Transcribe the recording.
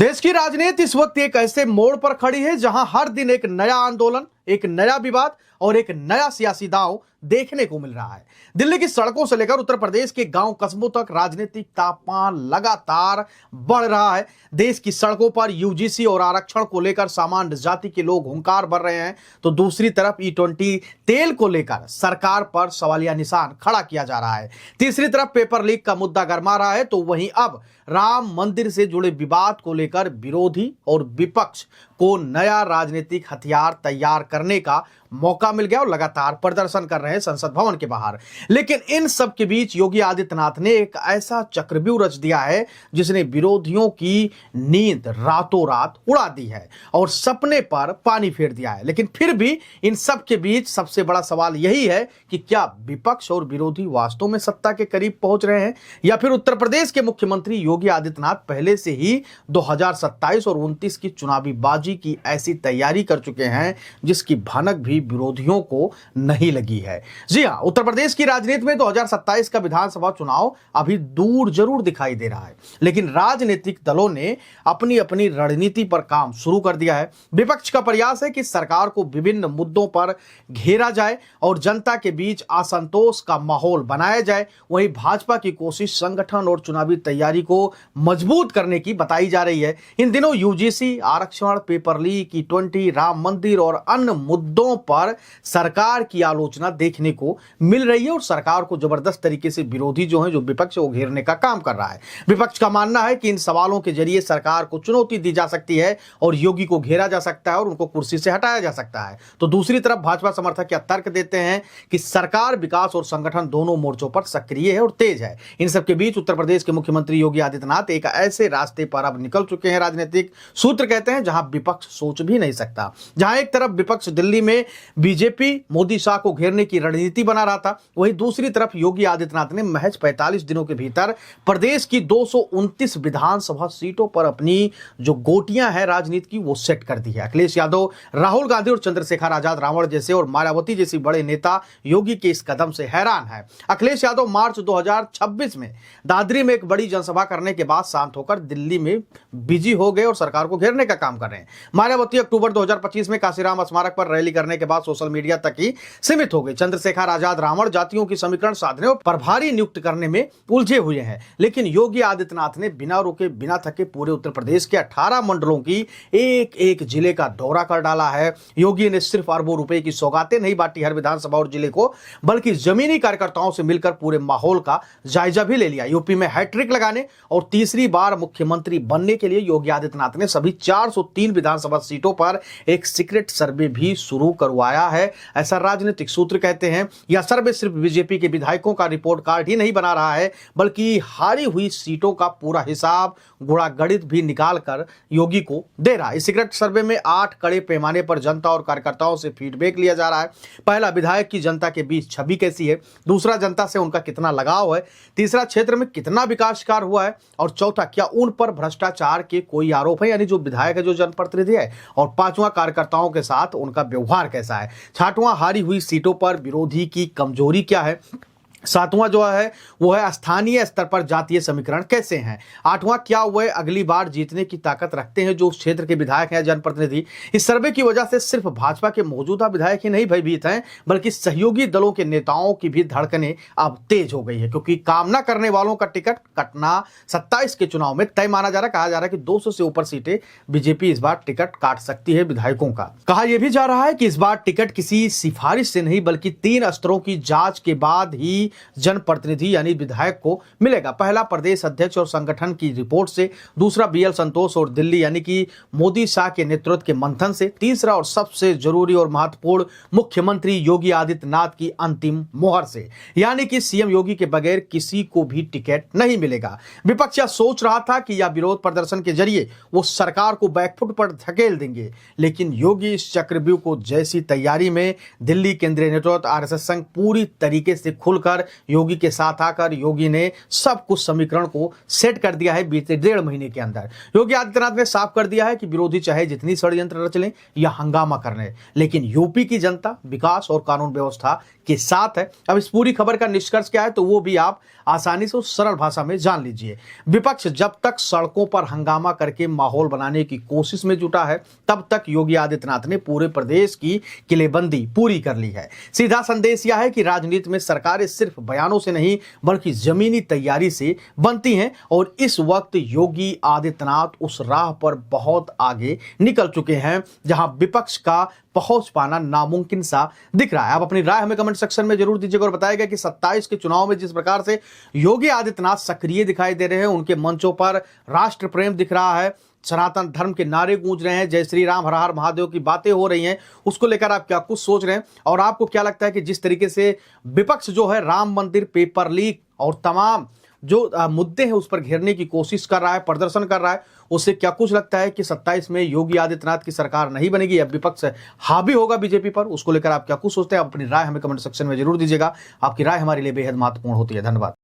देश की राजनीति इस वक्त एक ऐसे मोड़ पर खड़ी है जहां हर दिन एक नया आंदोलन, एक नया विवाद और एक नया सियासी दांव देखने को मिल रहा है। दिल्ली की सड़कों से लेकर उत्तर प्रदेश के गांव कस्बों तक राजनीतिक तापमान लगातार बढ़ रहा है। देश की सड़कों पर यूजीसी और आरक्षण को लेकर सामान्य जाति के लोग हुंकार भर रहे हैं, तो दूसरी तरफ E20 तेल को लेकर सरकार पर सवालिया निशान खड़ा किया जा रहा है। तीसरी तरफ पेपर लीक का मुद्दा गरमा रहा है, तो वहीं अब राम मंदिर से जुड़े विवाद को लेकर विरोधी और विपक्ष को नया राजनीतिक हथियार तैयार करने का मौका मिल गया और लगातार प्रदर्शन कर रहे हैं संसद भवन के बाहर। लेकिन इन सब के बीच योगी आदित्यनाथ ने एक ऐसा चक्रव्यूह रच दिया है जिसने विरोधियों की नींद रातों रात उड़ा दी है और सपने पर पानी फेर दिया है। लेकिन फिर भी इन सब के बीच सबसे बड़ा सवाल यही है कि क्या विपक्ष और विरोधी वास्तव में सत्ता के करीब पहुंच रहे हैं, या फिर उत्तर प्रदेश के मुख्यमंत्री योगी आदित्यनाथ पहले से ही 2027 और 29 की चुनावी बाजी की ऐसी तैयारी कर चुके हैं जिसकी भनक भी विरोधियों को नहीं लगी है। जी हां, उत्तर प्रदेश की राजनीति में 2027 का विधानसभा चुनाव अभी दूर जरूर दिखाई दे रहा है, लेकिन राजनीतिक दलों ने अपनी अपनी रणनीति पर काम शुरू कर दिया है। विपक्ष का प्रयास है कि सरकार को विभिन्न मुद्दों पर घेरा जाए और जनता के बीच असंतोष का माहौल बनाया जाए। वहीं भाजपा की कोशिश संगठन और चुनावी तैयारी को मजबूत करने की बताई जा रही है। इन दिनों यूजीसी, आरक्षण, पेपर लीक, E20, राम मंदिर और अन्य मुद्दों पर सरकार की आलोचना देखने को मिल रही है और सरकार को जबरदस्त तरीके से विरोधी जो विपक्ष वो घेरने का काम कर रहा है। विपक्ष का मानना है कि इन सवालों के जरिए सरकार को चुनौती दी जा सकती है और योगी को घेरा जा सकता है और उनको कुर्सी से हटाया जा सकता है। तो दूसरी तरफ भाजपा समर्थक यह तर्क देते हैं कि सरकार विकास और संगठन दोनों मोर्चों पर सक्रिय है और तेज है। इन सबके बीच उत्तर प्रदेश के मुख्यमंत्री योगी आदित्यनाथ एक ऐसे रास्ते पर अब निकल चुके हैं, राजनीतिक सूत्र कहते हैं, जहां विपक्ष सोच भी नहीं सकता। जहां एक तरफ विपक्ष दिल्ली में बीजेपी मोदी शाह को घेरने की रणनीति बना रहा था, वहीं दूसरी तरफ योगी आदित्यनाथ ने महज 45 दिनों के भीतर प्रदेश की 229 विधानसभा सीटों पर अपनी जो गोटियां हैं राजनीति की वो सेट कर दी है। अखिलेश यादव, राहुल गांधी और चंद्रशेखर आजाद रावण जैसे और मायावती जैसी बड़े नेता योगी के इस कदम से हैरान है। अखिलेश यादव मार्च 2026 में दादरी में एक बड़ी जनसभा करने के बाद शांत होकर दिल्ली में बिजी हो गए और सरकार को घेरने का काम कर रहे हैं। मायावती अक्टूबर 2025 में काशीराम स्मारक पर रैली करने के बाद सोशल मीडिया तक ही सीमित हो गए। चंद्रशेखर आजाद रावण जातियों की समीकरण साधने और प्रभारी नियुक्त करने में उलझे हुए हैं। लेकिन योगी आदित्यनाथ ने बिना रुके बिना थके पूरे उत्तर प्रदेश के 18 मंडलों की एक एक जिले का दौरा कर डाला है। योगी ने सिर्फ अरबों रुपए की सौगातें नहीं बांटी हर विधानसभा और जिले को, बल्कि जमीनी कार्यकर्ताओं से मिलकर पूरे माहौल का जायजा भी ले लिया। यूपी में हैट्रिक लगाने और तीसरी बार मुख्यमंत्री बनने के लिए योगी आदित्यनाथ ने सभी 403 विधानसभा सीटों पर एक सीक्रेट सर्वे भी शुरू करवाया है, ऐसा राजनीतिक सूत्र कहते हैं। यह सर्वे सिर्फ बीजेपी के विधायकों का रिपोर्ट कार्ड ही नहीं बना रहा है, बल्कि हारी हुई सीटों का पूरा हिसाब गुणा गणित भी निकाल कर योगी को दे रहा है। इस सीक्रेट सर्वे में 8 कड़े पैमाने पर जनता और कार्यकर्ताओं से फीडबैक लिया जा रहा है। पहला, विधायक की जनता के बीच छवि कैसी है। दूसरा, जनता से उनका कितना लगाव है। तीसरा, क्षेत्र में कितना विकास कार्य हुआ है। और चौथा, क्या उन पर भ्रष्टाचार के कोई आरोप है, यानी जो विधायक है, जो जनप्रतिनिधि है। और पांचवा, कार्यकर्ताओं के साथ उनका व्यवहार कैसा है। छठवां, हारी हुई सीटों पर विरोधी की कमजोरी क्या है। सातवां जो है वो है स्थानीय स्तर पर जातीय समीकरण कैसे हैं। आठवां, क्या वह अगली बार जीतने की ताकत रखते हैं जो उस क्षेत्र के विधायक हैं, जनप्रतिनिधि। इस सर्वे की वजह से सिर्फ भाजपा के मौजूदा विधायक ही नहीं भयभीत हैं, बल्कि सहयोगी दलों के नेताओं की भी धड़कनें अब तेज हो गई है, क्योंकि काम न करने वालों का टिकट कटना 27 के चुनाव में तय माना जा रहा है। कहा जा रहा है कि 200 से ऊपर सीटें बीजेपी इस बार टिकट काट सकती है विधायकों का। कहा यह भी जा रहा है कि इस बार टिकट किसी सिफारिश से नहीं, बल्कि 3 स्तरों की जांच के बाद ही जनप्रतिनिधि यानी विधायक को मिलेगा। पहला, प्रदेश अध्यक्ष और संगठन की रिपोर्ट से। दूसरा, BL संतोष और दिल्ली यानी कि मोदी शाह के नेतृत्व के मंथन से। तीसरा और सबसे जरूरी और महत्वपूर्ण, मुख्यमंत्री योगी आदित्यनाथ की अंतिम मोहर से, यानी कि CM योगी के बगैर किसी को भी टिकट नहीं मिलेगा। विपक्ष यह सोच रहा था कि यह विरोध प्रदर्शन के जरिए वो सरकार को बैकफुट पर धकेल देंगे, लेकिन योगी इस चक्रव्यूह को जैसी तैयारी में दिल्ली केंद्रीय नेतृत्व, RSS संघ पूरी तरीके से खुलकर पर योगी के साथ आकर योगी ने सब कुछ समीकरण को सेट कर दिया है बीते 1.5 महीने के अंदर। योगी आदित्यनाथ ने साफ कर दिया है कि विरोधी चाहे जितनी षड्यंत्र रच लें या हंगामा कर लें, लेकिन यूपी की जनता विकास और कानून व्यवस्था के साथ है। अब इस पूरी खबर का निष्कर्ष क्या है तो वो भी आप आसानी से उस सरल भाषा में जान लीजिए। विपक्ष जब तक सड़कों पर हंगामा करके माहौल बनाने की कोशिश में जुटा है, तब तक योगी आदित्यनाथ ने पूरे प्रदेश की किलेबंदी पूरी कर ली है। सीधा संदेश यह है कि राजनीति में सरकारें सिर्फ बयानों से नहीं बल्कि जमीनी तैयारी से बनती हैं, और इस वक्त योगी आदित्यनाथ उस राह पर बहुत आगे निकल चुके हैं जहां विपक्ष का पहुंच पाना नामुमकिन सा दिख रहा है। आप अपनी राय हमें कमेंट सेक्शन में जरूर दीजिएगा और बताइएगा कि 27 के चुनाव में जिस प्रकार से योगी आदित्यनाथ सक्रिय दिखाई दे रहे हैं, उनके मंचों पर राष्ट्र प्रेम दिख रहा है, सनातन धर्म के नारे गूंज रहे हैं, जय श्री राम हर हर महादेव की बातें हो रही हैं, उसको लेकर आप क्या कुछ सोच रहे हैं? और आपको क्या लगता है कि जिस तरीके से विपक्ष जो है राम मंदिर, पेपर लीक और तमाम जो मुद्दे हैं उस पर घेरने की कोशिश कर रहा है, प्रदर्शन कर रहा है, उससे क्या कुछ लगता है कि 27 में योगी आदित्यनाथ की सरकार नहीं बनेगी या विपक्ष हावी होगा बीजेपी पर? उसको लेकर आप क्या कुछ सोचते हैं? आप अपनी राय हमें कमेंट सेक्शन में जरूर दीजिएगा। आपकी राय हमारे लिए बेहद महत्वपूर्ण होती है। धन्यवाद।